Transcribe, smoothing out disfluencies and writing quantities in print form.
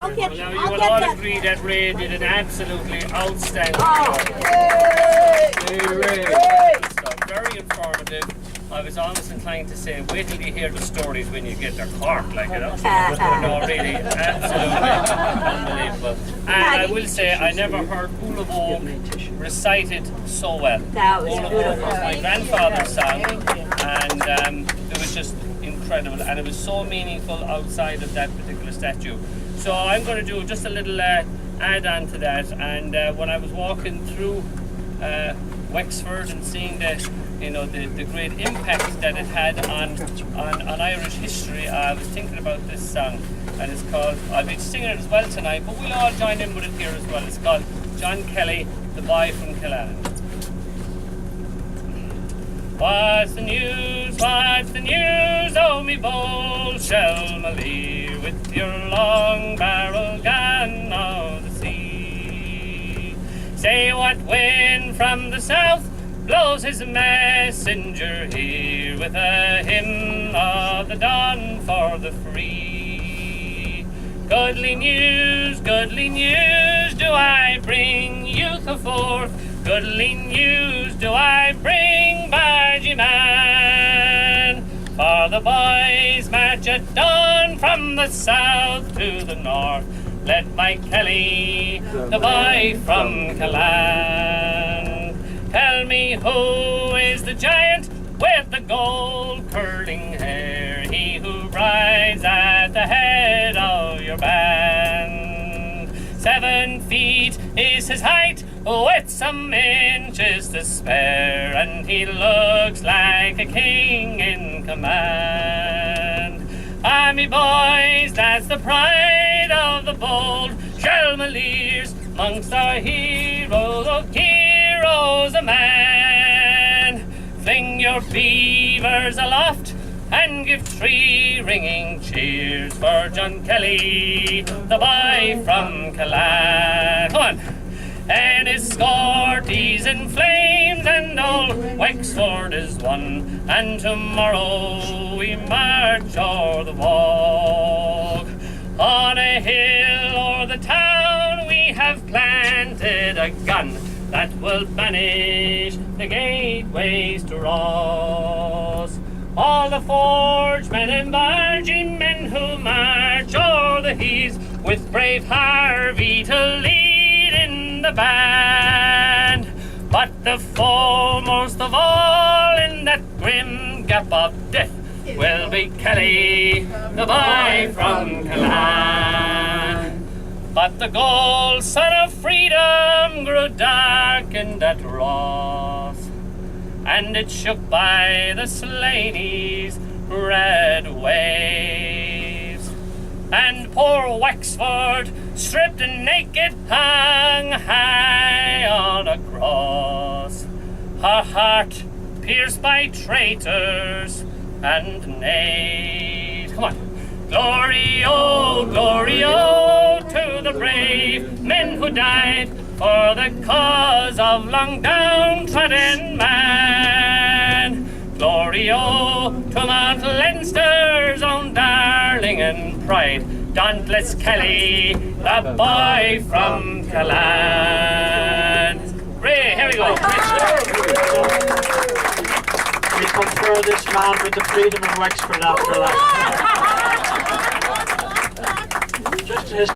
I'll get, Now you I'll will get all that. agree that Ray did an absolutely outstanding Oh. job. Very informative. I was almost inclined to say, wait till you hear the stories when you get their Cork, like, you know. No, really, absolutely unbelievable. And I will say, I never heard Ula Vogue recited so well. That was Ula beautiful. Vogue was my grandfather's song, and it was just incredible, and it was so meaningful outside of that particular statue. So I'm going to do just a little add-on to that, and when I was walking through Wexford and seeing the great impact that it had on Irish history, I was thinking about this song, and it's called, I'll be singing it as well tonight, but we'll all join in with it here as well. It's called John Kelly, the Boy from Killarney. What's the news, oh me bold Shelmalier, with your long barrel gun of the sea? Say what wind from the south blows his messenger here, with a hymn of the dawn for the free. Goodly news, do I bring youth forth, goodly news do I bring, bargy man. For the boys march at dawn from the south to the north, led by Kelly, the boy from Killarney. Tell me who is the giant with the gold curling hair, he who rides at the head of your band. 7 feet is his height, with some inches to spare, and he looks like a king in command. Army boys, that's the pride of the bold Shelmaliers, amongst our heroes, oh heroes a man. Fling your beavers aloft and give 3 ringing cheers for John Kelly, the boy from Killarney. Come on. And his scorties in flames, and old Wexford is won, and tomorrow we march o'er the Wog. On a hill o'er the town we have planted a gun that will banish the gateways to Ross. All the forge men and barging men who march o'er the heaths, with brave Harvey to lead in the band. But the foremost of all in that grim gap of death will be Kelly, the boy from Killarney. But the gold sun of freedom grew darkened at Ross, and it shook by the Slaney's red waves. And poor Wexford, stripped and naked, hung high on a cross, her heart pierced by traitors and knaves. Come on. Glory, oh, to the brave men who died for the cause of long downtrodden man. Glory, oh, to Mount Leinster's own darling and pride, dauntless Kelly, the boy from Killarney. Ray, here we go. We confer this man with the freedom of Wexford after that. Just his